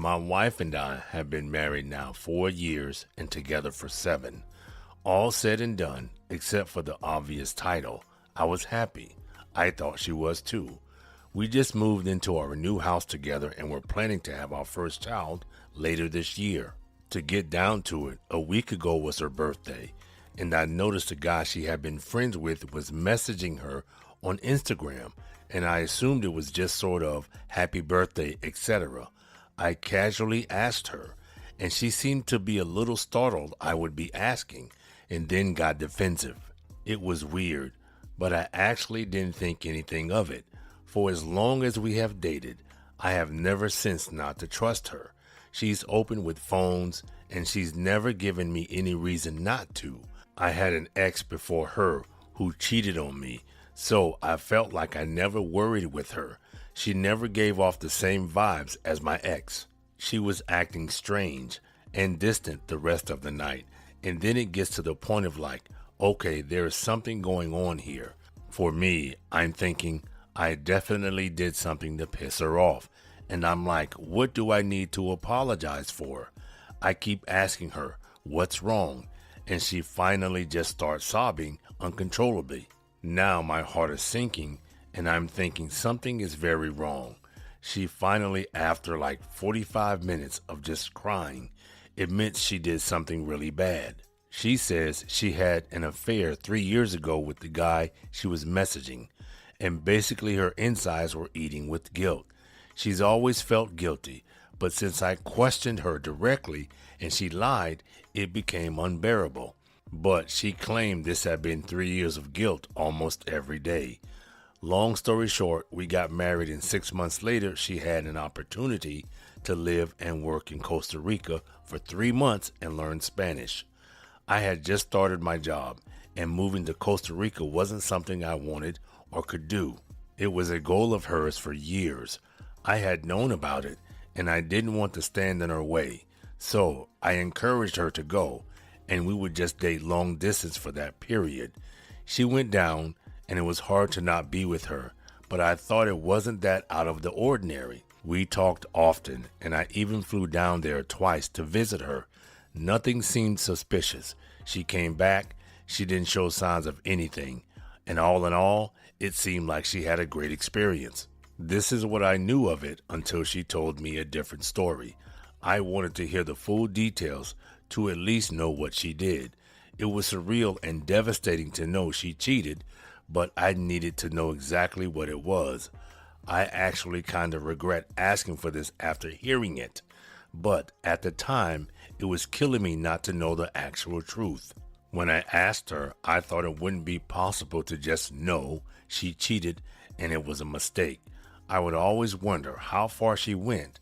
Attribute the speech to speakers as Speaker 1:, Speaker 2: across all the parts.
Speaker 1: My wife and I have been married now 4 years and together for 7. All said and done, except for the obvious title, I was happy. I thought she was too. We just moved into our new house together and we're planning to have our first child later this year. To get down to it, a week ago was her birthday, and I noticed a guy she had been friends with was messaging her on Instagram, and I assumed it was just sort of happy birthday, etc. I casually asked her, and she seemed to be a little startled I would be asking, and then got defensive. It was weird, but I actually didn't think anything of it. For as long as we have dated, I have never since not to trust her. She's open with phones, and she's never given me any reason not to. I had an ex before her who cheated on me, so I felt like I never worried with her. She never gave off the same vibes as my ex. She was acting strange and distant the rest of the night, and then it gets to the point of like, okay, there is something going on here. For me, I'm thinking I definitely did something to piss her off, and I'm like, what do I need to apologize for? I keep asking her, what's wrong? And she finally just starts sobbing uncontrollably. Now my heart is sinking, and I'm thinking something is very wrong. She finally, after like 45 minutes of just crying, admits she did something really bad. She says she had an affair 3 years ago with the guy she was messaging, and basically her insides were eating with guilt. She's always felt guilty, but since I questioned her directly and she lied, it became unbearable. But she claimed this had been 3 years of guilt almost every day. Long story short, we got married, and 6 months later she had an opportunity to live and work in Costa Rica for 3 months and learn Spanish. I had just started my job, and moving to Costa Rica wasn't something I wanted or could do. It was a goal of hers for years. I had known about it, and I didn't want to stand in her way, so I encouraged her to go, and we would just date long distance for that period. She went down, and it was hard to not be with her, but I thought it wasn't that out of the ordinary. We talked often, and I even flew down there twice to visit her. Nothing seemed suspicious. She came back, she didn't show signs of anything, and all in all, it seemed like she had a great experience. This is what I knew of it until she told me a different story. I wanted to hear the full details to at least know what she did. It was surreal and devastating to know she cheated, but I needed to know exactly what it was. I actually kind of regret asking for this after hearing it, but at the time, it was killing me not to know the actual truth. When I asked her, I thought it wouldn't be possible to just know she cheated and it was a mistake. I would always wonder how far she went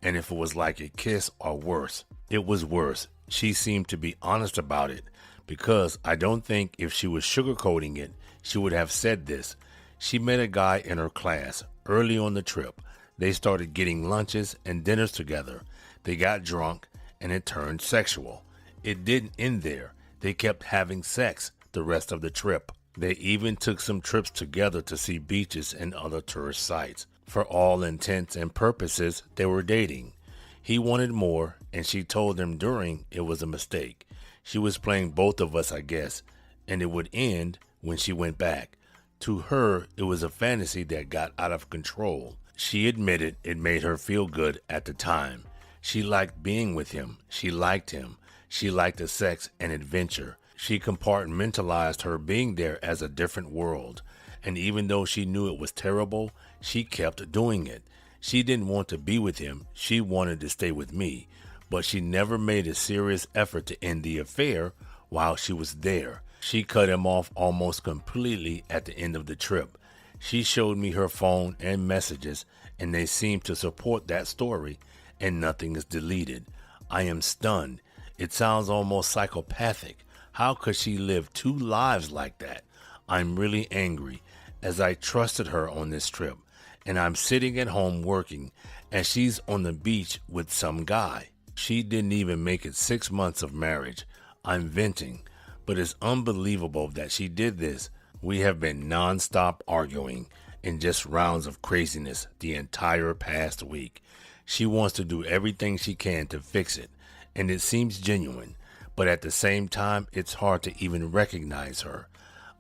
Speaker 1: and if it was like a kiss or worse. It was worse. She seemed to be honest about it, because I don't think if she was sugarcoating it, she would have said this. She met a guy in her class early on the trip. They started getting lunches and dinners together. They got drunk and it turned sexual. It didn't end there. They kept having sex the rest of the trip. They even took some trips together to see beaches and other tourist sites. For all intents and purposes, they were dating. He wanted more, and she told him during it was a mistake. She was playing both of us, I guess, and it would end when she went back. To her, it was a fantasy that got out of control. She admitted it made her feel good at the time. She liked being with him. She liked him. She liked the sex and adventure. She compartmentalized her being there as a different world. And even though she knew it was terrible, she kept doing it. She didn't want to be with him. She wanted to stay with me. But she never made a serious effort to end the affair while she was there. She cut him off almost completely at the end of the trip. She showed me her phone and messages, and they seem to support that story, and nothing is deleted. I am stunned. It sounds almost psychopathic. How could she live 2 lives like that? I'm really angry, as I trusted her on this trip, and I'm sitting at home working, and she's on the beach with some guy. She didn't even make it 6 months of marriage. I'm venting, but it's unbelievable that she did this. We have been non-stop arguing and just rounds of craziness the entire past week. She wants to do everything she can to fix it, and it seems genuine, but at the same time, it's hard to even recognize her.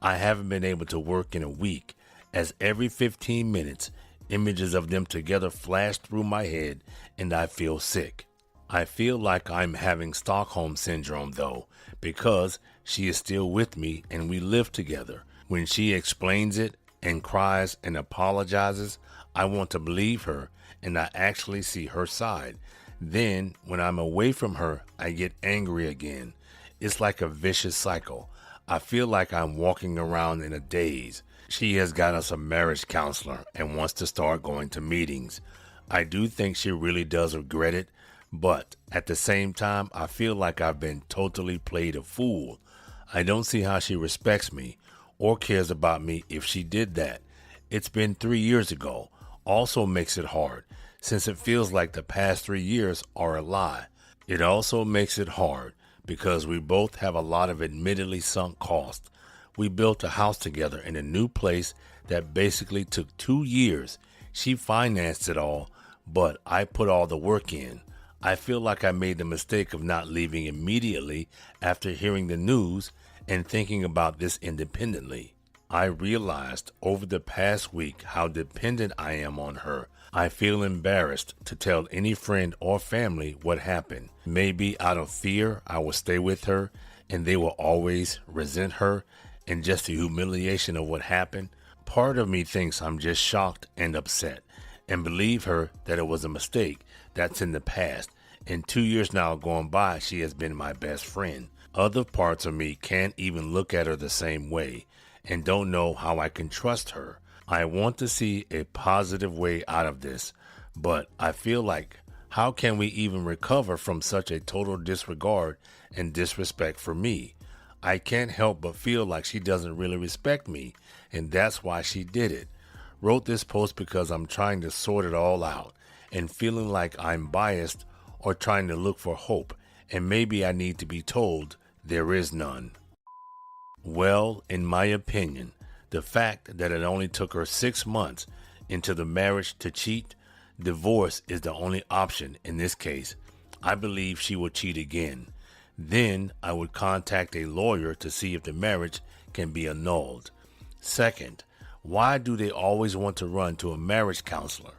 Speaker 1: I haven't been able to work in a week, as every 15 minutes, images of them together flash through my head and I feel sick. I feel like I'm having Stockholm Syndrome though, because she is still with me and we live together. When she explains it and cries and apologizes, I want to believe her and I actually see her side. Then, when I'm away from her, I get angry again. It's like a vicious cycle. I feel like I'm walking around in a daze. She has got us a marriage counselor and wants to start going to meetings. I do think she really does regret it, but at the same time, I feel like I've been totally played a fool. I don't see how she respects me or cares about me if she did that. It's been 3 years ago. Also makes it hard, since it feels like the past 3 years are a lie. It also makes it hard because we both have a lot of admittedly sunk costs. We built a house together in a new place that basically took 2 years. She financed it all, but I put all the work in. I feel like I made the mistake of not leaving immediately after hearing the news and thinking about this independently. I realized over the past week how dependent I am on her. I feel embarrassed to tell any friend or family what happened. Maybe out of fear I will stay with her and they will always resent her and just the humiliation of what happened. Part of me thinks I'm just shocked and upset and believe her that it was a mistake. That's in the past. In 2 years now gone by, she has been my best friend. Other parts of me can't even look at her the same way and don't know how I can trust her. I want to see a positive way out of this, but I feel like how can we even recover from such a total disregard and disrespect for me? I can't help but feel like she doesn't really respect me, and that's why she did it. Wrote this post because I'm trying to sort it all out and feeling like I'm biased or trying to look for hope, and maybe I need to be told there is none. Well, in my opinion, the fact that it only took her 6 months into the marriage to cheat, divorce is the only option in this case. I believe she will cheat again. Then I would contact a lawyer to see if the marriage can be annulled. Second, why do they always want to run to a marriage counselor?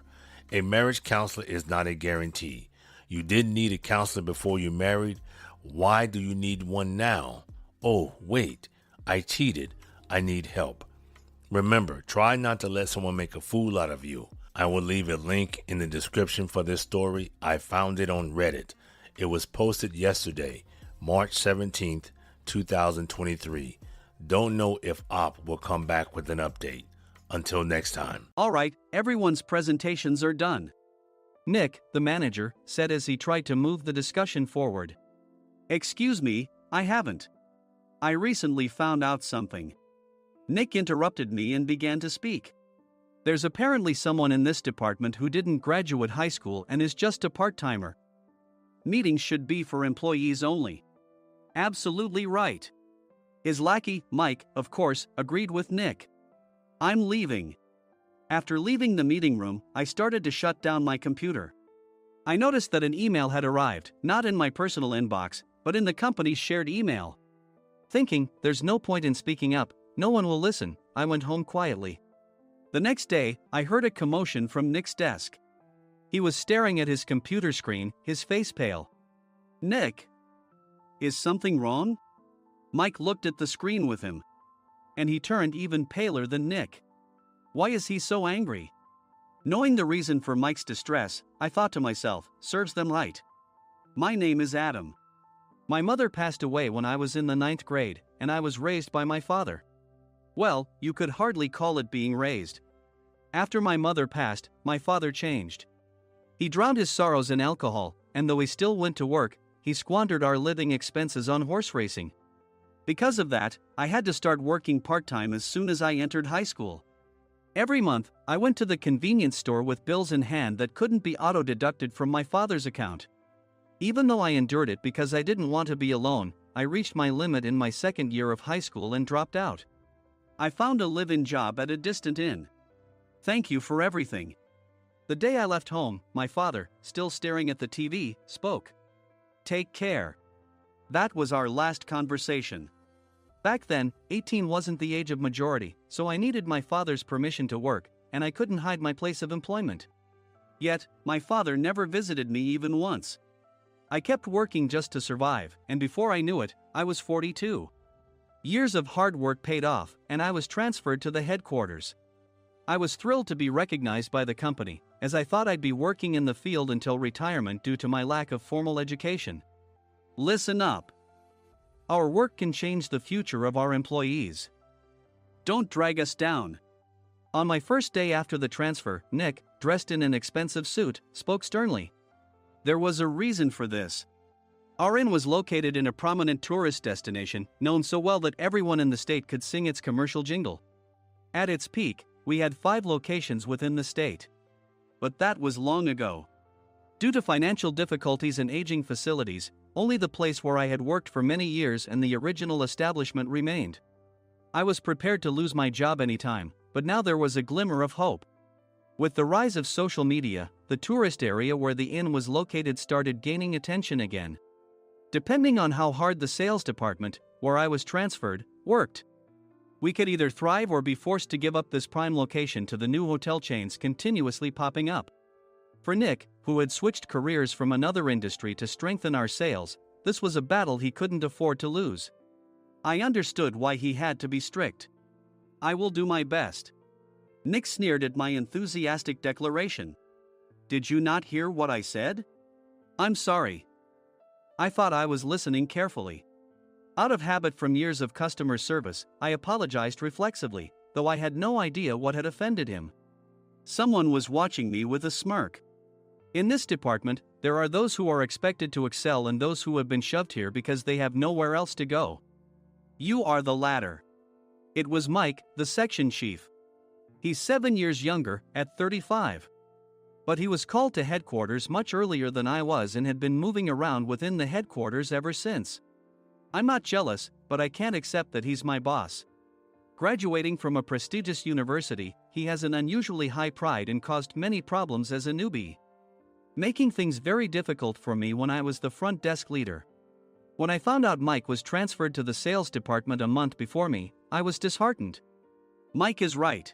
Speaker 1: A marriage counselor is not a guarantee. You didn't need a counselor before you married. Why do you need one now? Oh, wait, I cheated. I need help. Remember, try not to let someone make a fool out of you. I will leave a link in the description for this story. I found it on Reddit. It was posted yesterday, March 17th, 2023. Don't know if Op will come back with an update. Until next time.
Speaker 2: All right, everyone's presentations are done. Nick, the manager, said as he tried to move the discussion forward. Excuse me, I haven't. I recently found out something. Nick interrupted me and began to speak. There's apparently someone in this department who didn't graduate high school and is just a part-timer. Meetings should be for employees only. Absolutely right. His lackey, Mike, of course, agreed with Nick. I'm leaving. After leaving the meeting room, I started to shut down my computer. I noticed that an email had arrived, not in my personal inbox, but in the company's shared email. Thinking, there's no point in speaking up, no one will listen, I went home quietly. The next day, I heard a commotion from Nick's desk. He was staring at his computer screen, his face pale. Nick? Is something wrong? Mike looked at the screen with him. And he turned even paler than Nick. Why is he so angry? Knowing the reason for Mike's distress, I thought to myself, serves them right. My name is Adam. My mother passed away when I was in the 9th grade, and I was raised by my father. Well, you could hardly call it being raised. After my mother passed, my father changed. He drowned his sorrows in alcohol, and though he still went to work, he squandered our living expenses on horse racing. Because of that, I had to start working part-time as soon as I entered high school. Every month, I went to the convenience store with bills in hand that couldn't be auto-deducted from my father's account. Even though I endured it because I didn't want to be alone, I reached my limit in my second year of high school and dropped out. I found a live-in job at a distant inn. Thank you for everything. The day I left home, my father, still staring at the TV, spoke. "Take care." That was our last conversation. Back then, 18 wasn't the age of majority, so I needed my father's permission to work, and I couldn't hide my place of employment. Yet, my father never visited me even once. I kept working just to survive, and before I knew it, I was 42. Years of hard work paid off, and I was transferred to the headquarters. I was thrilled to be recognized by the company, as I thought I'd be working in the field until retirement due to my lack of formal education. Listen up. Our work can change the future of our employees. Don't drag us down. On my first day after the transfer, Nick, dressed in an expensive suit, spoke sternly. There was a reason for this. Our inn was located in a prominent tourist destination, known so well that everyone in the state could sing its commercial jingle. At its peak, we had 5 locations within the state. But that was long ago. Due to financial difficulties and aging facilities, only the place where I had worked for many years and the original establishment remained. I was prepared to lose my job anytime, but now there was a glimmer of hope. With the rise of social media, the tourist area where the inn was located started gaining attention again. Depending on how hard the sales department, where I was transferred, worked, we could either thrive or be forced to give up this prime location to the new hotel chains continuously popping up. For Nick, who had switched careers from another industry to strengthen our sales, this was a battle he couldn't afford to lose. I understood why he had to be strict. "I will do my best." Nick sneered at my enthusiastic declaration. "Did you not hear what I said?" "I'm sorry." I thought I was listening carefully. Out of habit from years of customer service, I apologized reflexively, though I had no idea what had offended him. Someone was watching me with a smirk. In this department, there are those who are expected to excel and those who have been shoved here because they have nowhere else to go. You are the latter. It was Mike, the section chief. He's 7 years younger, at 35. But he was called to headquarters much earlier than I was and had been moving around within the headquarters ever since. I'm not jealous, but I can't accept that he's my boss. Graduating from a prestigious university, he has an unusually high pride and caused many problems as a newbie, making things very difficult for me when I was the front desk leader. When I found out Mike was transferred to the sales department a month before me, I was disheartened. Mike is right.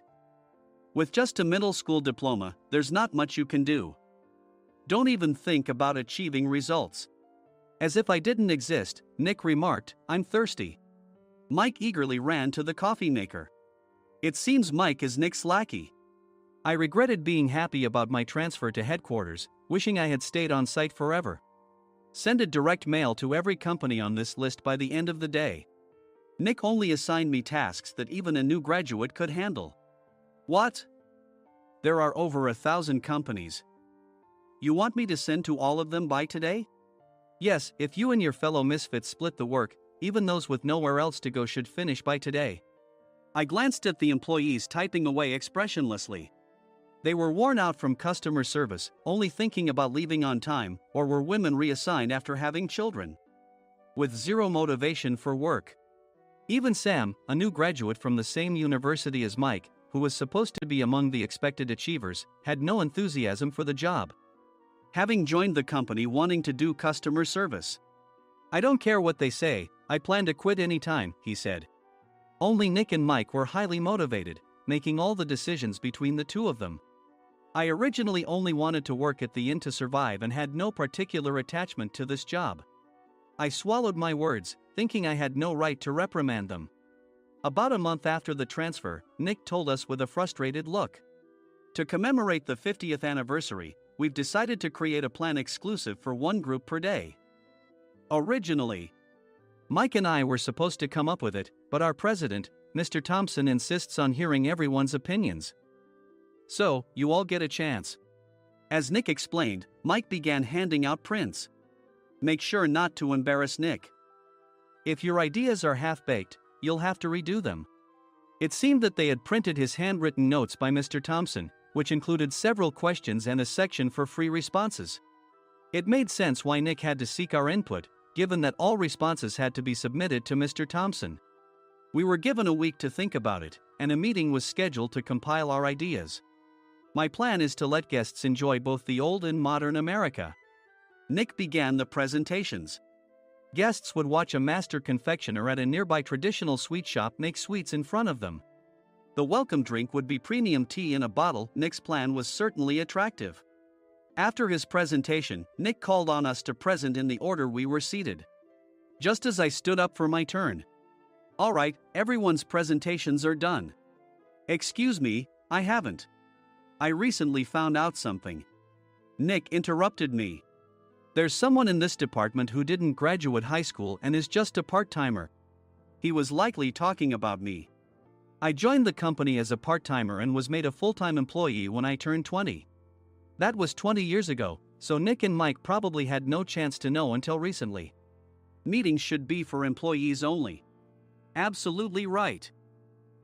Speaker 2: With just a middle school diploma, there's not much you can do. Don't even think about achieving results. As if I didn't exist, Nick remarked, "I'm thirsty." Mike eagerly ran to the coffee maker. It seems Mike is Nick's lackey. I regretted being happy about my transfer to headquarters, wishing I had stayed on site forever. Send a direct mail to every company on this list by the end of the day. Nick only assigned me tasks that even a new graduate could handle. What? There are over 1,000 companies. You want me to send to all of them by today? Yes, if you and your fellow misfits split the work, even those with nowhere else to go should finish by today. I glanced at the employees typing away expressionlessly. They were worn out from customer service, only thinking about leaving on time, or were women reassigned after having children, with zero motivation for work. Even Sam, a new graduate from the same university as Mike, who was supposed to be among the expected achievers, had no enthusiasm for the job, having joined the company wanting to do customer service. "I don't care what they say, I plan to quit any time," he said. Only Nick and Mike were highly motivated, making all the decisions between the two of them. I originally only wanted to work at the inn to survive and had no particular attachment to this job. I swallowed my words, thinking I had no right to reprimand them. About a month after the transfer, Nick told us with a frustrated look. To commemorate the 50th anniversary, we've decided to create a plan exclusive for one group per day. Originally, Mike and I were supposed to come up with it, but our president, Mr. Thompson, insists on hearing everyone's opinions. So, you all get a chance. As Nick explained, Mike began handing out prints. Make sure not to embarrass Nick. If your ideas are half-baked, you'll have to redo them. It seemed that they had printed his handwritten notes by Mr. Thompson, which included several questions and a section for free responses. It made sense why Nick had to seek our input, given that all responses had to be submitted to Mr. Thompson. We were given a week to think about it, and a meeting was scheduled to compile our ideas. My plan is to let guests enjoy both the old and modern America. Nick began the presentations. Guests would watch a master confectioner at a nearby traditional sweet shop make sweets in front of them. The welcome drink would be premium tea in a bottle. Nick's plan was certainly attractive. After his presentation, Nick called on us to present in the order we were seated. Just as I stood up for my turn. All right, everyone's presentations are done. Excuse me, I haven't. I recently found out something. Nick interrupted me. There's someone in this department who didn't graduate high school and is just a part-timer. He was likely talking about me. I joined the company as a part-timer and was made a full-time employee when I turned 20. That was 20 years ago, so Nick and Mike probably had no chance to know until recently. Meetings should be for employees only. Absolutely right.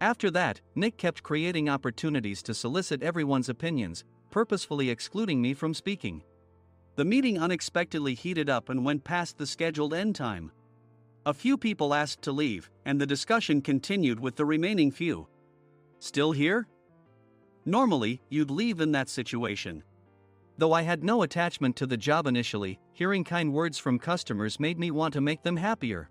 Speaker 2: After that, Nick kept creating opportunities to solicit everyone's opinions, purposefully excluding me from speaking. The meeting unexpectedly heated up and went past the scheduled end time. A few people asked to leave, and the discussion continued with the remaining few. Still here? Normally, you'd leave in that situation. Though I had no attachment to the job initially, hearing kind words from customers made me want to make them happier.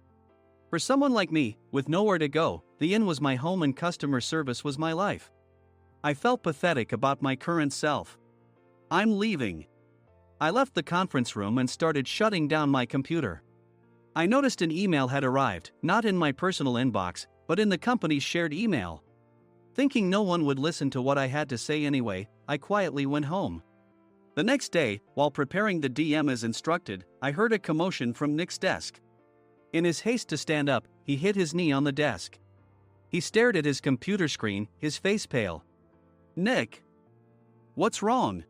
Speaker 2: For someone like me, with nowhere to go, the inn was my home and customer service was my life. I felt pathetic about my current self. I'm leaving. I left the conference room and started shutting down my computer. I noticed an email had arrived, not in my personal inbox, but in the company's shared email. Thinking no one would listen to what I had to say anyway, I quietly went home. The next day, while preparing the DM as instructed, I heard a commotion from Nick's desk. In his haste to stand up, he hit his knee on the desk. He stared at his computer screen, his face pale. Nick! What's wrong?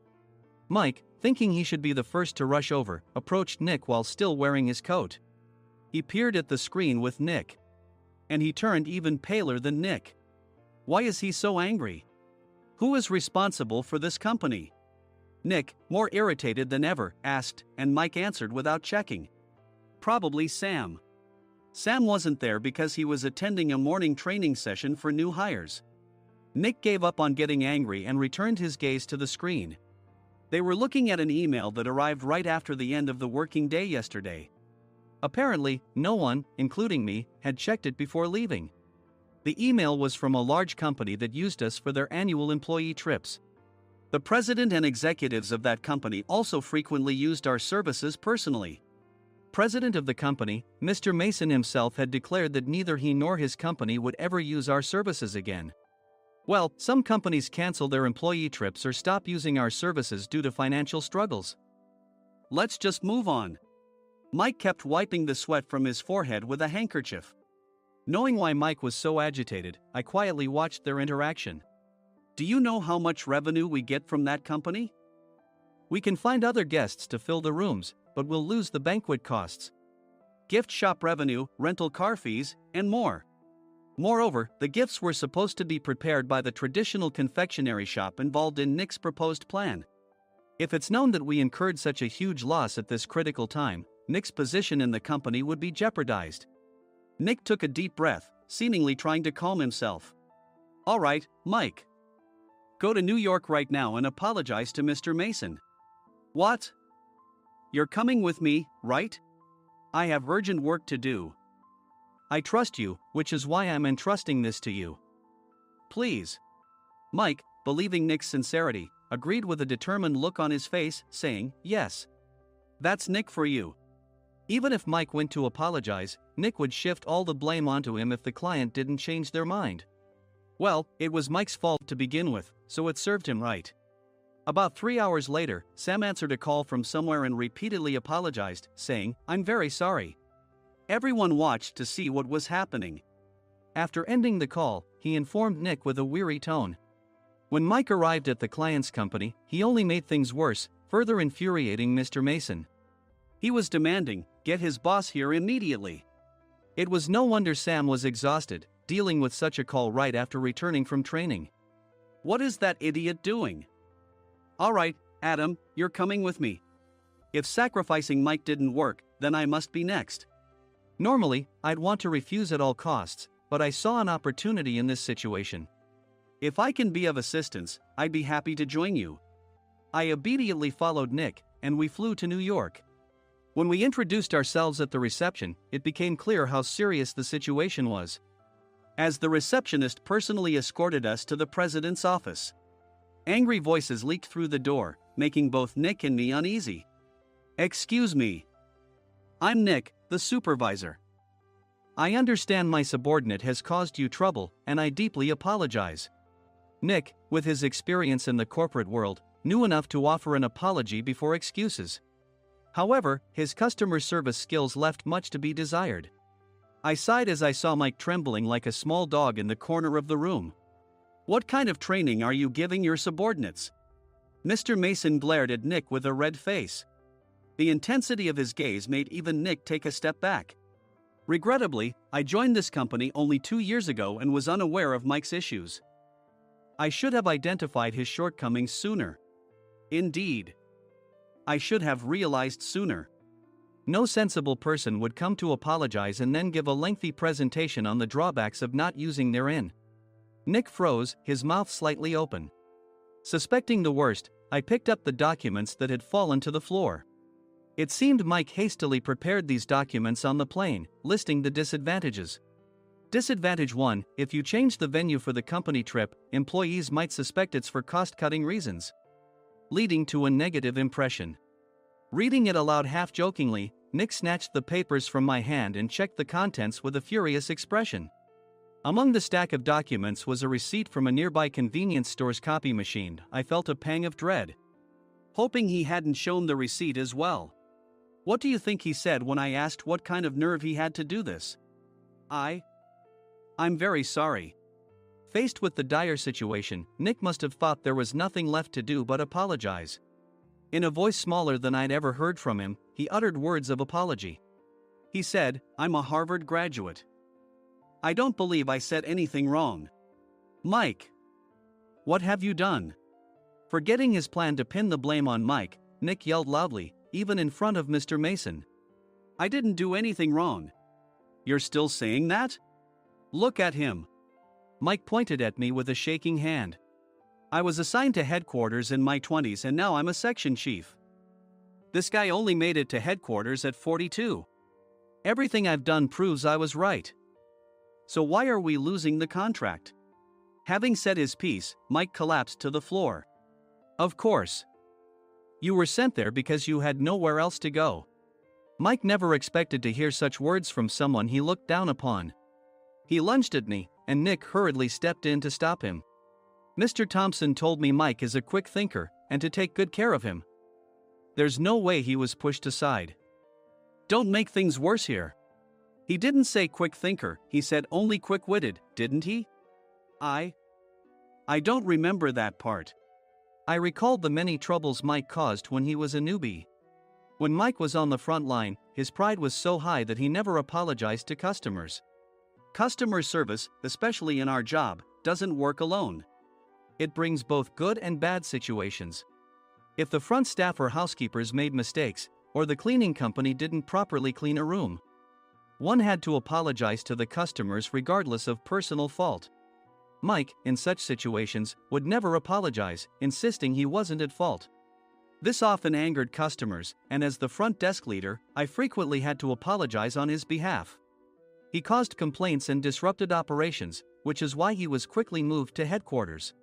Speaker 2: Mike, thinking he should be the first to rush over, approached Nick while still wearing his coat. He peered at the screen with Nick. And he turned even paler than Nick. Why is he so angry? Who is responsible for this company? Nick, more irritated than ever, asked, and Mike answered without checking. Probably Sam. Sam wasn't there because he was attending a morning training session for new hires. Nick gave up on getting angry and returned his gaze to the screen. They were looking at an email that arrived right after the end of the working day yesterday. Apparently, no one, including me, had checked it before leaving. The email was from a large company that used us for their annual employee trips. The president and executives of that company also frequently used our services personally. President of the company, Mr. Mason himself had declared that neither he nor his company would ever use our services again. Well, some companies cancel their employee trips or stop using our services due to financial struggles. Let's just move on. Mike kept wiping the sweat from his forehead with a handkerchief. Knowing why Mike was so agitated, I quietly watched their interaction. Do you know how much revenue we get from that company? We can find other guests to fill the rooms, but we'll lose the banquet costs, gift shop revenue, rental car fees, and more. Moreover, the gifts were supposed to be prepared by the traditional confectionery shop involved in Nick's proposed plan. If it's known that we incurred such a huge loss at this critical time, Nick's position in the company would be jeopardized. Nick took a deep breath, seemingly trying to calm himself. All right, Mike. Go to New York right now and apologize to Mr. Mason. What? You're coming with me, right? I have urgent work to do. I trust you, which is why I'm entrusting this to you. Please. Mike, believing Nick's sincerity, agreed with a determined look on his face, saying, yes. That's Nick for you. Even if Mike went to apologize, Nick would shift all the blame onto him if the client didn't change their mind. Well, it was Mike's fault to begin with, so it served him right. About 3 hours later, Sam answered a call from somewhere and repeatedly apologized, saying, I'm very sorry. Everyone watched to see what was happening. After ending the call, he informed Nick with a weary tone. When Mike arrived at the client's company, he only made things worse, further infuriating Mr. Mason. He was demanding, get his boss here immediately. It was no wonder Sam was exhausted, dealing with such a call right after returning from training. What is that idiot doing? All right, Adam, you're coming with me. If sacrificing Mike didn't work, then I must be next. Normally, I'd want to refuse at all costs, but I saw an opportunity in this situation. If I can be of assistance, I'd be happy to join you. I obediently followed Nick, and we flew to New York. When we introduced ourselves at the reception, it became clear how serious the situation was, as the receptionist personally escorted us to the president's office. Angry voices leaked through the door, making both Nick and me uneasy. "Excuse me. I'm Nick, the supervisor. I understand my subordinate has caused you trouble, and I deeply apologize." Nick, with his experience in the corporate world, knew enough to offer an apology before excuses. However, his customer service skills left much to be desired. I sighed as I saw Mike trembling like a small dog in the corner of the room. "What kind of training are you giving your subordinates?" Mr. Mason glared at Nick with a red face. The intensity of his gaze made even Nick take a step back. Regrettably, I joined this company only 2 years ago and was unaware of Mike's issues. I should have identified his shortcomings sooner. Indeed, I should have realized sooner. No sensible person would come to apologize and then give a lengthy presentation on the drawbacks of not using their in. Nick froze, his mouth slightly open. Suspecting the worst, I picked up the documents that had fallen to the floor. It seemed Mike hastily prepared these documents on the plane, listing the disadvantages. Disadvantage 1: if you change the venue for the company trip, employees might suspect it's for cost-cutting reasons, leading to a negative impression. Reading it aloud half-jokingly, Nick snatched the papers from my hand and checked the contents with a furious expression. Among the stack of documents was a receipt from a nearby convenience store's copy machine. I felt a pang of dread, hoping he hadn't shown the receipt as well. What do you think he said when I asked what kind of nerve he had to do this? I'm very sorry." Faced with the dire situation, Nick must have thought there was nothing left to do but apologize. In a voice smaller than I'd ever heard from him, he uttered words of apology. He said, "I'm a Harvard graduate. I don't believe I said anything wrong." "Mike, what have you done?" Forgetting his plan to pin the blame on Mike, Nick yelled loudly, even in front of Mr. Mason. "I didn't do anything wrong." "You're still saying that? Look at him." Mike pointed at me with a shaking hand. "I was assigned to headquarters in my 20s and now I'm a section chief. This guy only made it to headquarters at 42. Everything I've done proves I was right. So why are we losing the contract?" Having said his piece, Mike collapsed to the floor. "Of course. You were sent there because you had nowhere else to go." Mike never expected to hear such words from someone he looked down upon. He lunged at me, and Nick hurriedly stepped in to stop him. "Mr. Thompson told me Mike is a quick thinker, and to take good care of him." There's no way he was pushed aside. "Don't make things worse here." "He didn't say quick thinker, he said only quick-witted, didn't he?" I don't remember that part." I recalled the many troubles Mike caused when he was a newbie. When Mike was on the front line, his pride was so high that he never apologized to customers. Customer service, especially in our job, doesn't work alone. It brings both good and bad situations. If the front staff or housekeepers made mistakes, or the cleaning company didn't properly clean a room, one had to apologize to the customers regardless of personal fault. Mike, in such situations, would never apologize, insisting he wasn't at fault. This often angered customers, and as the front desk leader, I frequently had to apologize on his behalf. He caused complaints and disrupted operations, which is why he was quickly moved to headquarters.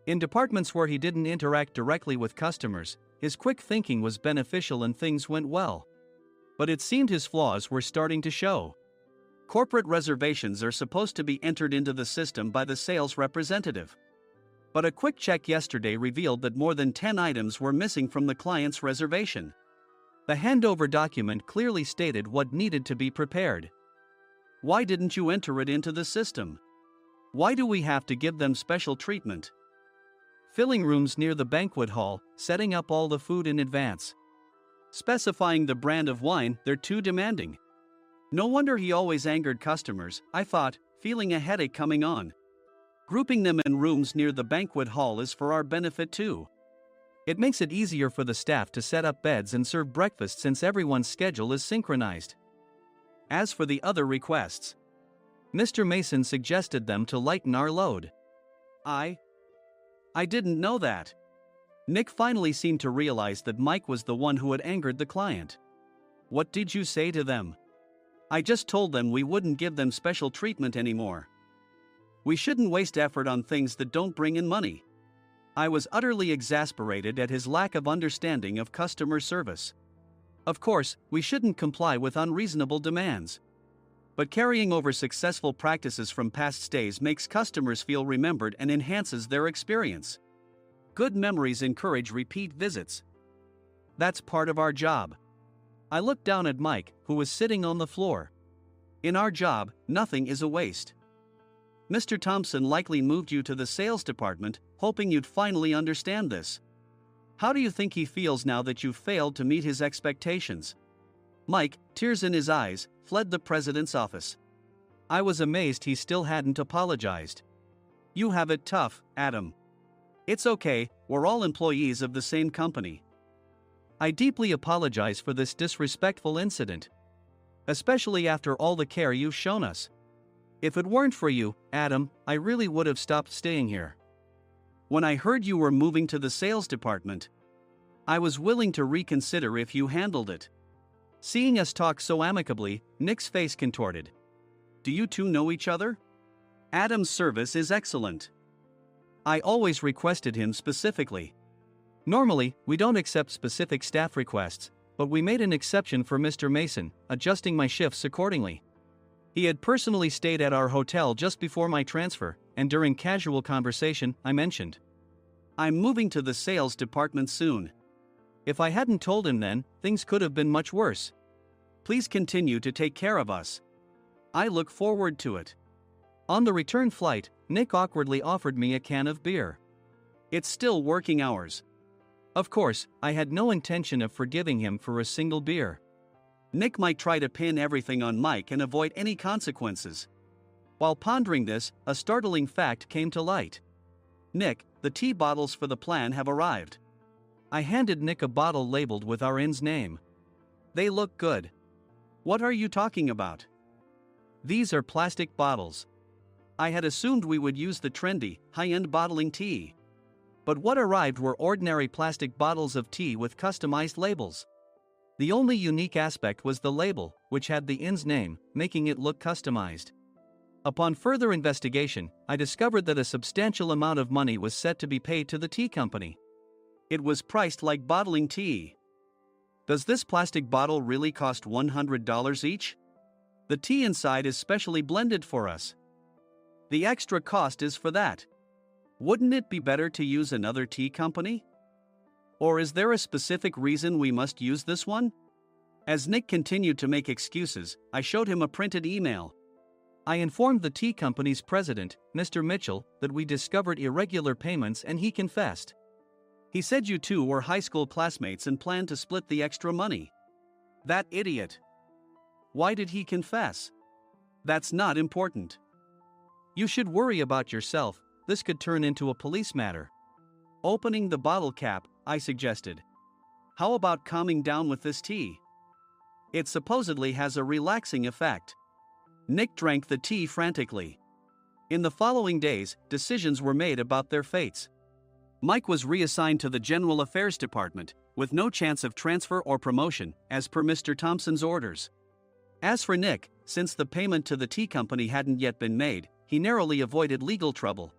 Speaker 2: In departments where he didn't interact directly with customers, his quick thinking was beneficial and things went well. But it seemed his flaws were starting to show. Corporate reservations are supposed to be entered into the system by the sales representative. But a quick check yesterday revealed that more than 10 items were missing from the client's reservation. The handover document clearly stated what needed to be prepared. Why didn't you enter it into the system? Why do we have to give them special treatment? Filling rooms near the banquet hall, setting up all the food in advance. Specifying the brand of wine, they're too demanding. No wonder he always angered customers, I thought, feeling a headache coming on. Grouping them in rooms near the banquet hall is for our benefit too. It makes it easier for the staff to set up beds and serve breakfast since everyone's schedule is synchronized. As for the other requests, Mr. Mason suggested them to lighten our load. I didn't know that. Nick finally seemed to realize that Mike was the one who had angered the client. What did you say to them? I just told them we wouldn't give them special treatment anymore. We shouldn't waste effort on things that don't bring in money. I was utterly exasperated at his lack of understanding of customer service. Of course, we shouldn't comply with unreasonable demands. But carrying over successful practices from past stays makes customers feel remembered and enhances their experience. Good memories encourage repeat visits. That's part of our job. I looked down at Mike, who was sitting on the floor. In our job, nothing is a waste. Mr. Thompson likely moved you to the sales department, hoping you'd finally understand this. How do you think he feels now that you've failed to meet his expectations? Mike, tears in his eyes, fled the president's office. I was amazed he still hadn't apologized. You have it tough, Adam. It's okay, we're all employees of the same company. I deeply apologize for this disrespectful incident. Especially after all the care you've shown us. If it weren't for you, Adam, I really would have stopped staying here. When I heard you were moving to the sales department, I was willing to reconsider if you handled it. Seeing us talk so amicably, Nick's face contorted. Do you two know each other? Adam's service is excellent. I always requested him specifically. Normally, we don't accept specific staff requests, but we made an exception for Mr. Mason, adjusting my shifts accordingly. He had personally stayed at our hotel just before my transfer, and during casual conversation, I mentioned, I'm moving to the sales department soon. If I hadn't told him then, things could have been much worse. Please continue to take care of us. I look forward to it. On the return flight, Nick awkwardly offered me a can of beer. It's still working hours. Of course, I had no intention of forgiving him for a single beer. Nick might try to pin everything on Mike and avoid any consequences. While pondering this, a startling fact came to light. Nick, the tea bottles for the plan have arrived. I handed Nick a bottle labeled with our inn's name. They look good. What are you talking about? These are plastic bottles. I had assumed we would use the trendy, high-end bottling tea. But what arrived were ordinary plastic bottles of tea with customized labels. The only unique aspect was the label, which had the inn's name, making it look customized. Upon further investigation, I discovered that a substantial amount of money was set to be paid to the tea company. It was priced like bottling tea. Does this plastic bottle really cost $100 each? The tea inside is specially blended for us. The extra cost is for that. Wouldn't it be better to use another tea company? Or is there a specific reason we must use this one? As Nick continued to make excuses, I showed him a printed email. I informed the tea company's president, Mr. Mitchell, that we discovered irregular payments and he confessed. He said you two were high school classmates and planned to split the extra money. That idiot. Why did he confess? That's not important. You should worry about yourself, this could turn into a police matter. Opening the bottle cap, I suggested. How about calming down with this tea? It supposedly has a relaxing effect. Nick drank the tea frantically. In the following days, decisions were made about their fates. Mike was reassigned to the General Affairs Department, with no chance of transfer or promotion, as per Mr. Thompson's orders. As for Nick, since the payment to the tea company hadn't yet been made, he narrowly avoided legal trouble.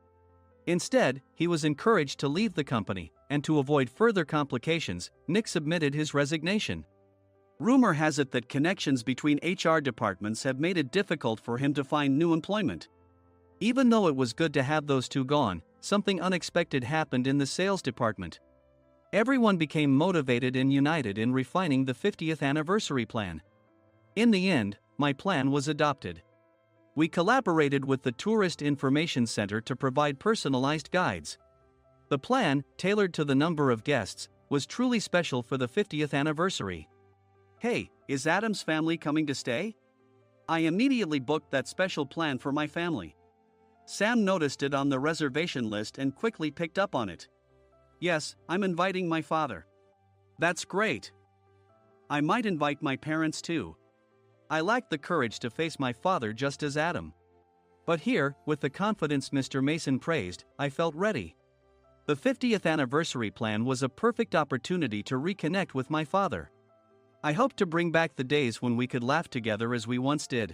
Speaker 2: Instead, he was encouraged to leave the company, and to avoid further complications, Nick submitted his resignation. Rumor has it that connections between HR departments have made it difficult for him to find new employment. Even though it was good to have those two gone, something unexpected happened in the sales department. Everyone became motivated and united in refining the 50th anniversary plan. In the end, my plan was adopted. We collaborated with the Tourist Information Center to provide personalized guides. The plan, tailored to the number of guests, was truly special for the 50th anniversary. Hey, is Adam's family coming to stay? I immediately booked that special plan for my family. Sam noticed it on the reservation list and quickly picked up on it. Yes, I'm inviting my father. That's great. I might invite my parents too. I lacked the courage to face my father just as Adam. But here, with the confidence Mr. Mason praised, I felt ready. The 50th anniversary plan was a perfect opportunity to reconnect with my father. I hoped to bring back the days when we could laugh together as we once did.